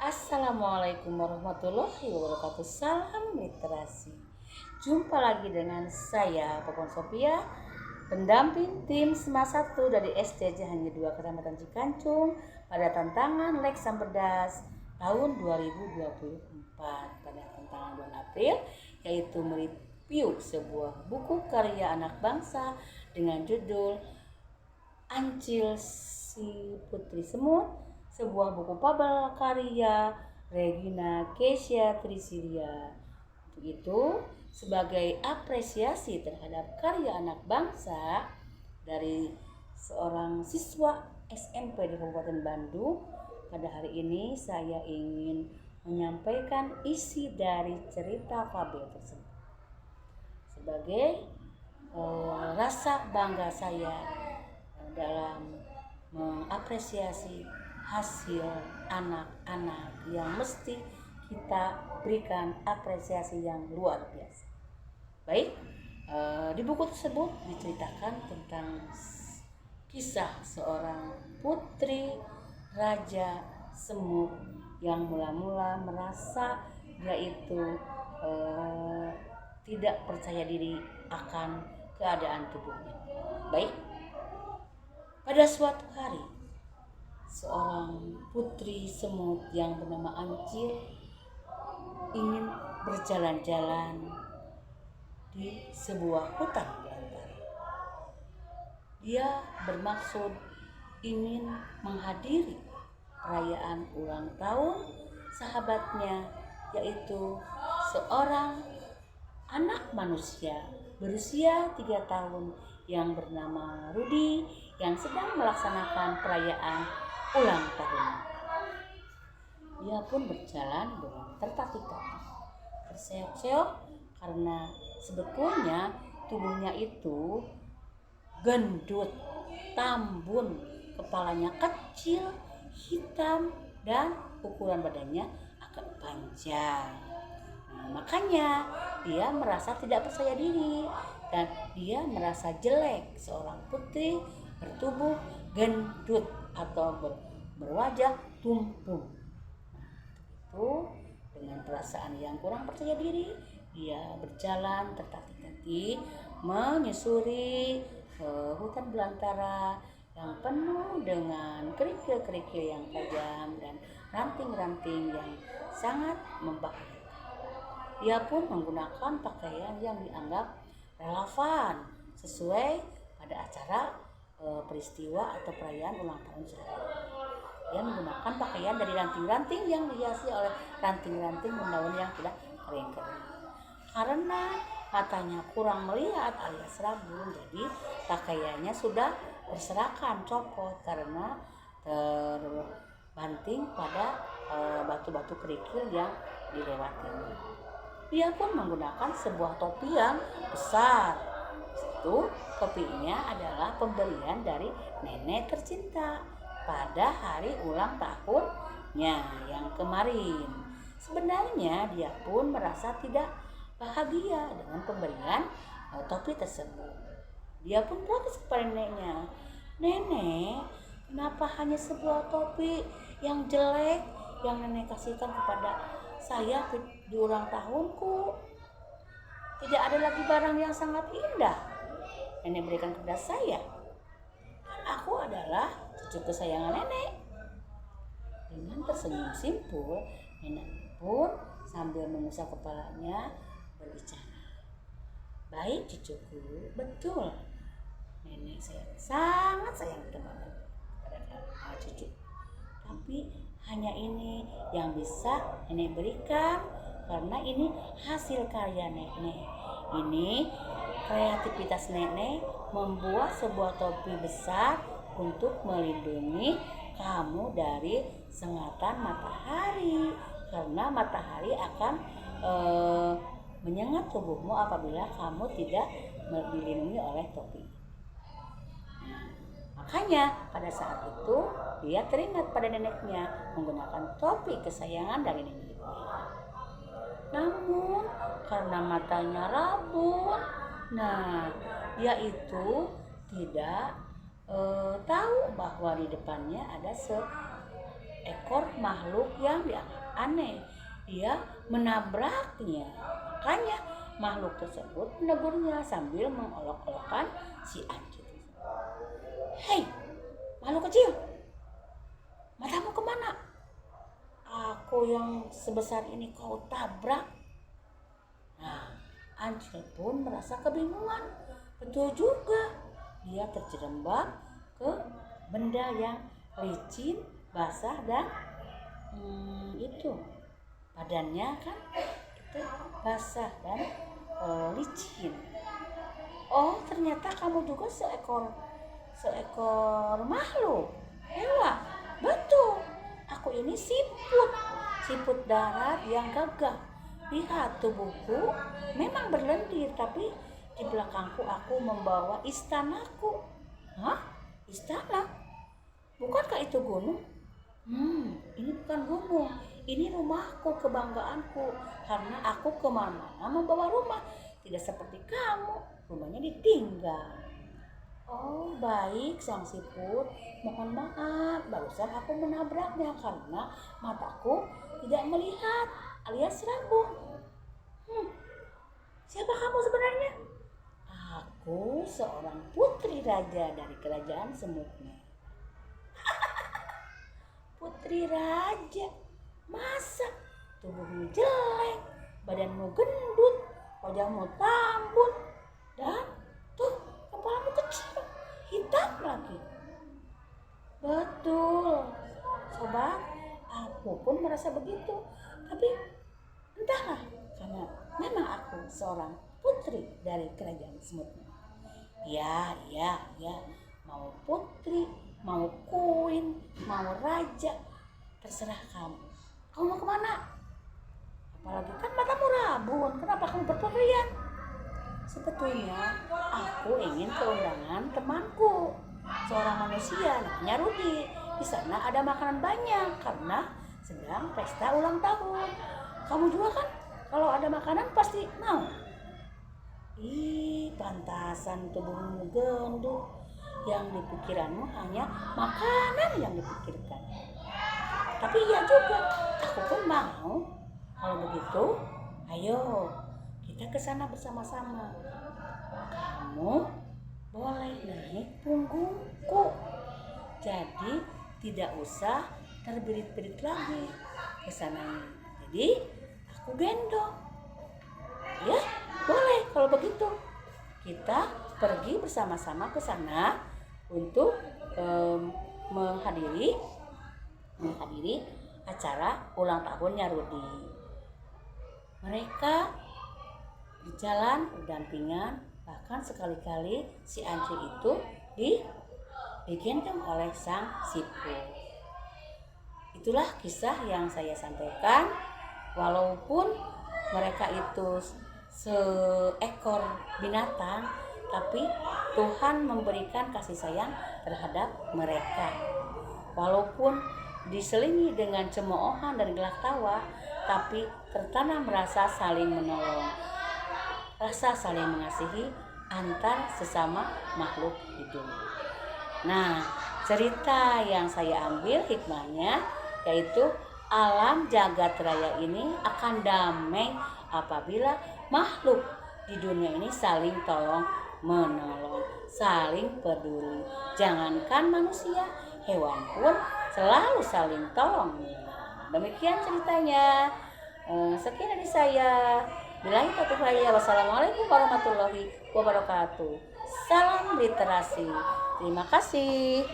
Assalamualaikum warahmatullahi wabarakatuh. Salam literasi. Jumpa lagi dengan saya Popon Sophia, pendamping tim SMA 1 dari SD Jahannya 2 Kecamatan Cikancung pada tantangan Lex Samberdas tahun 2024 pada tantangan bulan April, yaitu mereview sebuah buku karya anak bangsa dengan judul Ancil si Putri Semut, sebuah buku fabel karya Regina Kesia Trisilia. Untuk itu, sebagai apresiasi terhadap karya anak bangsa dari seorang siswa SMP di Kabupaten Bandung, pada hari ini saya ingin menyampaikan isi dari cerita fabel tersebut sebagai rasa bangga saya dalam mengapresiasi hasil anak-anak yang mesti kita berikan apresiasi yang luar biasa. Baik, di buku tersebut diceritakan tentang kisah seorang putri raja semut yang mula-mula merasa dia itu tidak percaya diri akan keadaan tubuhnya. Baik, pada suatu hari, seorang putri semut yang bernama Ancil ingin berjalan-jalan di sebuah hutan belantara. Dia bermaksud ingin menghadiri perayaan ulang tahun sahabatnya, yaitu seorang anak manusia berusia 3 tahun yang bernama Rudy yang sedang melaksanakan perayaan ulang tahun. Dia pun berjalan dengan tertatih-tatih, terseok-seok karena sebetulnya tubuhnya itu gendut, tambun, kepalanya kecil, hitam, dan ukuran badannya agak panjang. Makanya dia merasa tidak percaya diri dan dia merasa jelek seorang putri bertubuh gendut atau berwajah tumpul. Itu dengan perasaan yang kurang percaya diri, dia berjalan tertatih-tatih menyusuri hutan belantara yang penuh dengan kerikil-kerikil yang tajam dan ranting-ranting yang sangat membahayakan. Dia pun menggunakan pakaian yang dianggap relevan sesuai pada acara peristiwa atau perayaan ulang tahun sehari. Dia menggunakan pakaian dari ranting-ranting yang dihiasi oleh ranting-ranting daun yang tidak kering-kering. Karena matanya kurang melihat alias rabun, jadi pakaiannya sudah berserakan copot karena terbanting pada batu-batu kerikil yang dilewatinya. Dia pun menggunakan sebuah topi yang besar. Itu topinya adalah pemberian dari nenek tercinta pada hari ulang tahunnya yang kemarin. Sebenarnya dia pun merasa tidak bahagia dengan pemberian topi tersebut. Dia pun protes kepada neneknya, "Nenek, kenapa hanya sebuah topi yang jelek yang nenek kasihkan kepada saya di ulang tahunku? Tidak ada lagi barang yang sangat indah nenek berikan kepada saya. Aku adalah cucu kesayangan nenek." Dengan tersenyum simpul, nenek pun sambil mengusap kepalanya berbicara, "Baik cucuku, betul. Nenek saya sangat sayang kepada cucu. Tapi hanya ini yang bisa nenek berikan karena ini hasil karya nenek. Ini kreativitas nenek membuat sebuah topi besar untuk melindungi kamu dari sengatan matahari, karena matahari akan menyengat tubuhmu apabila kamu tidak dilindungi oleh topi." Makanya pada saat itu dia teringat pada neneknya menggunakan topi kesayangan dari neneknya. Namun karena matanya rabun, dia itu tidak tahu bahwa di depannya ada seekor makhluk yang dianggap aneh. Dia menabraknya. Makanya makhluk tersebut menegurnya sambil mengolok-olokkan si anjing. "Hei, makhluk kecil, matamu kemana? Aku yang sebesar ini kau tabrak." Nah, anjing pun merasa kebingungan. Betul juga, dia terjerembab ke benda yang licin, basah, dan itu badannya kan itu basah dan licin. "Oh, ternyata kamu juga seekor makhluk hewan." "Betul, aku ini siput darat yang gagah. Lihat, tubuhku memang berlendir, tapi di belakangku aku membawa istanaku." "Hah? Istana? Bukankah itu gunung?" Ini bukan gunung, ini rumahku, kebanggaanku. Karena aku kemana-mana membawa rumah, tidak seperti kamu, rumahnya ditinggal." "Oh, baik sang siput, mohon maaf, barusan aku menabraknya karena mataku tidak melihat alias rabun." "Siapa kamu sebenarnya?" "Aku seorang putri raja dari kerajaan Semutnya." "Putri raja? Masa? Tubuhmu jelek, badanmu gendut, wajahmu tambun, dan tuh kepalamu kecil, hitam lagi." "Betul, sobat, aku pun merasa begitu. Tapi entahlah, karena memang aku seorang putri dari kerajaan Semutnya." Ya, mau putri, mau queen, mau raja, terserah kamu. Kamu mau kemana? Apalagi kan matamu rabun, kenapa kamu berpergian?" "Sebetulnya aku ingin ke undangan temanku, seorang manusia namanya Rudi. Di sana ada makanan banyak karena sedang pesta ulang tahun. Kamu juga kan kalau ada makanan pasti mau." "Ih, pantasan tubuhmu gendut. Yang dipikiranmu hanya makanan yang dipikirkan." "Tapi iya juga, aku pun mau. Kalau begitu, ayo kita ke sana bersama-sama. Kamu boleh naik punggungku. Jadi tidak usah terbirit-birit lagi ke sananya. Jadi aku gendong. Ya, boleh kalau begitu. Kita pergi bersama-sama ke sana untuk menghadiri acara ulang tahunnya Rudi." Mereka berjalan berdampingan, bahkan sekali-kali si anjing itu digendong oleh sang siput. Itulah kisah yang saya sampaikan. Walaupun mereka itu seekor binatang, tapi Tuhan memberikan kasih sayang terhadap mereka. Walaupun diselingi dengan cemoohan dan gelak tawa, tapi tertanam rasa saling menolong, rasa saling mengasihi antar sesama makhluk hidup. Nah, cerita yang saya ambil hikmahnya yaitu alam jagat raya ini akan damai apabila makhluk di dunia ini saling tolong menolong, saling peduli. Jangankan manusia, hewan pun selalu saling tolong menolong. Demikian ceritanya. Sekian dari saya. Billahi taufiq wal hidayah. Wassalamualaikum warahmatullahi wabarakatuh. Salam literasi. Terima kasih.